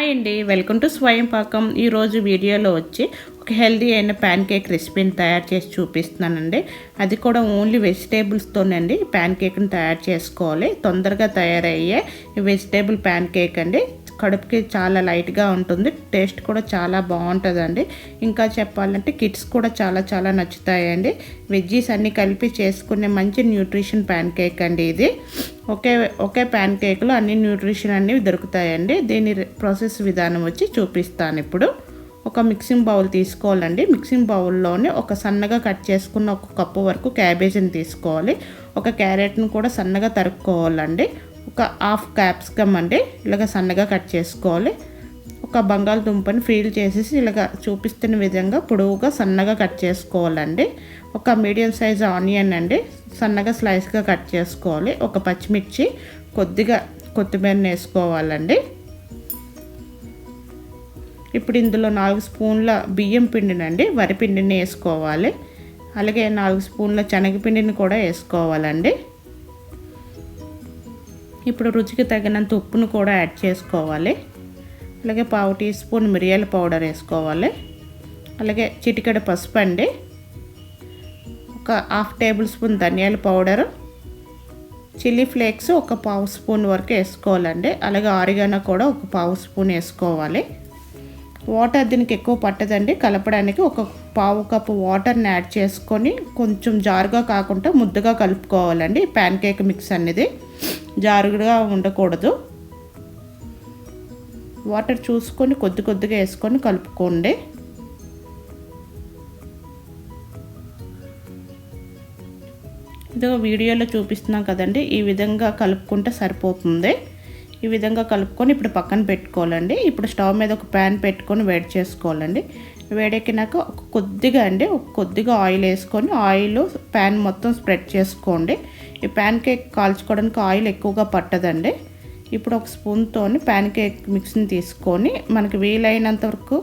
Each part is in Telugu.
హాయ్ అండి, వెల్కమ్ టు స్వయం పాకం. ఈరోజు వీడియోలో వచ్చి ఒక హెల్దీ అయిన ప్యాన్ కేక్ రెసిపీని తయారు చేసి చూపిస్తున్నానండి. అది కూడా ఓన్లీ వెజిటేబుల్స్తోనండి ప్యాన్ కేక్ని తయారు చేసుకోవాలి. తొందరగా తయారయ్యే వెజిటేబుల్ ప్యాన్ కేక్ అండి. కడుపుకి చాలా లైట్గా ఉంటుంది, టేస్ట్ కూడా చాలా బాగుంటుందండి. ఇంకా చెప్పాలంటే కిడ్స్ కూడా చాలా నచ్చుతాయండి. వెజ్జీస్ అన్నీ కలిపి చేసుకునే మంచి న్యూట్రిషన్ ప్యాన్ కేక్ అండి ఇది. ఒకే ప్యాన్ కేక్లో అన్ని న్యూట్రిషన్ అన్నీ దొరుకుతాయండి. దీని ప్రాసెస్ విధానం వచ్చి చూపిస్తాను ఇప్పుడు. ఒక మిక్సింగ్ బౌల్ తీసుకోవాలండి. మిక్సింగ్ బౌల్లోనే ఒక సన్నగా కట్ చేసుకున్న ఒక కప్పు వరకు క్యాబేజీని తీసుకోవాలి. ఒక క్యారెట్ను కూడా సన్నగా తరుక్కోవాలండి. ఒక హాఫ్ క్యాప్సికమ్ అండి ఇలాగ సన్నగా కట్ చేసుకోవాలి. ఒక బంగాళదుంపని ఫీల్ చేసేసి ఇలాగ చూపిస్తున్న విధంగా పొడవుగా సన్నగా కట్ చేసుకోవాలండి. ఒక మీడియం సైజ్ ఆనియన్ అండి సన్నగా స్లైస్గా కట్ చేసుకోవాలి. ఒక పచ్చిమిర్చి, కొద్దిగా కొత్తిమీరని వేసుకోవాలండి. ఇప్పుడు ఇందులో 4 స్పూన్ల బియ్యం పిండినండి వరిపిండిని వేసుకోవాలి. అలాగే 4 స్పూన్ల శనగపిండిని కూడా వేసుకోవాలండి. ఇప్పుడు రుచికి తగినంత ఉప్పును కూడా యాడ్ చేసుకోవాలి. అలాగే 1/2 టీ స్పూన్ మిరియాల పౌడర్ వేసుకోవాలి. అలాగే చిటికెడు పసుపు అండి, ఒక 1/2 టేబుల్ స్పూన్ ధనియాల పౌడరు, చిల్లీ ఫ్లేక్స్ ఒక 1/2 స్పూన్ వరకు వేసుకోవాలండి. అలాగే ఆరిగానో కూడా ఒక 1/2 స్పూన్ వేసుకోవాలి. వాటర్ దీనికి ఎక్కువ పట్టదండి కలపడానికి. ఒక 1/2 కప్పు వాటర్ని యాడ్ చేసుకొని కొంచెం జారుగా కాకుండా ముద్దగా కలుపుకోవాలండి. ప్యాన్ కేక్ మిక్స్ అనేది జారుగా ఉండకూడదు. వాటర్ చూసుకొని కొద్దిగా వేసుకొని కలుపుకోండి. ఇదిగో వీడియోలో చూపిస్తున్నాం కదండి, ఈ విధంగా కలుపుకుంటే సరిపోతుంది. ఈ విధంగా కలుపుకొని ఇప్పుడు పక్కన పెట్టుకోవాలండి. ఇప్పుడు స్టవ్ మీద ఒక ప్యాన్ పెట్టుకొని వేడి చేసుకోవాలండి. వేడెక్కినాక ఒక కొద్దిగా ఆయిల్ వేసుకొని ఆయిల్ ప్యాన్ మొత్తం స్ప్రెడ్ చేసుకోండి. ఈ ప్యాన్ కేక్ కాల్చుకోవడానికి ఆయిల్ ఎక్కువగా పట్టదండి. ఇప్పుడు ఒక స్పూన్తో ప్యాన్ కేక్ మిక్స్ని తీసుకొని మనకి వీలైనంత వరకు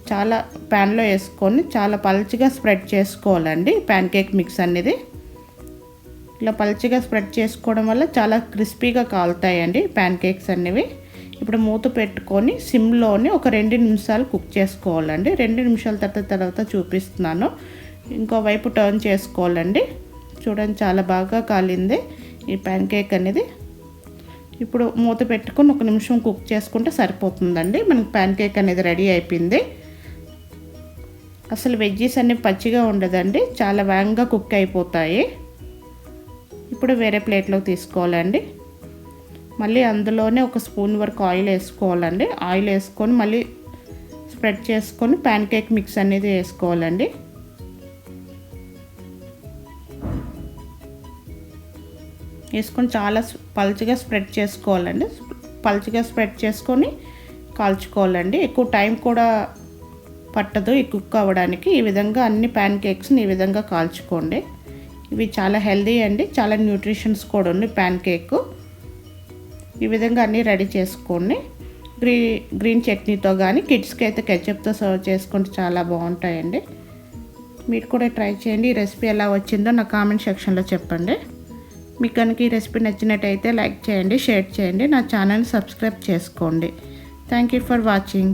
చాలా ప్యాన్లో వేసుకొని చాలా పల్చగా స్ప్రెడ్ చేసుకోవాలండి. ప్యాన్ కేక్ మిక్స్ అనేది ఇలా పల్చగా స్ప్రెడ్ చేసుకోవడం వల్ల చాలా క్రిస్పీగా కాలుతాయండి ప్యాన్ కేక్స్ అనేవి. ఇప్పుడు మూత పెట్టుకొని సిమ్లోనే ఒక 2 నిమిషాలు కుక్ చేసుకోవాలండి. 2 నిమిషాల తర్వాత చూపిస్తున్నాను. ఇంకో వైపు టర్న్ చేసుకోవాలండి. చూడండి చాలా బాగా కాలింది ఈ ప్యాన్ కేక్ అనేది. ఇప్పుడు మూత పెట్టుకొని 1 నిమిషం కుక్ చేసుకుంటే సరిపోతుందండి. మనకి ప్యాన్ కేక్ అనేది రెడీ అయిపోయింది. అసలు వెజ్జీస్ అన్నీ పచ్చిగా ఉండదండి, చాలా వేగంగా కుక్ అయిపోతాయి. ఇప్పుడు వేరే ప్లేట్లోకి తీసుకోవాలండి. మళ్ళీ అందులోనే ఒక స్పూన్ వరకు ఆయిల్ వేసుకోవాలండి. ఆయిల్ వేసుకొని మళ్ళీ స్ప్రెడ్ చేసుకొని ప్యాన్ కేక్ మిక్స్ అనేది వేసుకోవాలండి. వేసుకొని చాలా పల్చగా స్ప్రెడ్ చేసుకోవాలండి. పల్చగా స్ప్రెడ్ చేసుకొని కాల్చుకోవాలండి. ఎక్కువ టైం కూడా పట్టదు ఈ కుక్ అవ్వడానికి. ఈ విధంగా అన్ని ప్యాన్ కేక్స్ని ఈ విధంగా కాల్చుకోండి. ఇవి చాలా హెల్దీ అండి, చాలా న్యూట్రిషన్స్ కూడా ఉన్నాయి ప్యాన్ కేక్. ఈ విధంగా అన్నీ రెడీ చేసుకోండి. గ్రీన్ చట్నీతో కానీ కిడ్స్కి అయితే కెచప్తో సర్వ్ చేసుకుంటే చాలా బాగుంటాయండి. మీరు కూడా ట్రై చేయండి. ఈ రెసిపీ ఎలా వచ్చిందో నా కామెంట్ సెక్షన్లో చెప్పండి. మీకు కనుక ఈ రెసిపీ నచ్చినట్టయితే లైక్ చేయండి, షేర్ చేయండి, నా ఛానల్ని సబ్స్క్రైబ్ చేసుకోండి. Thank you for watching.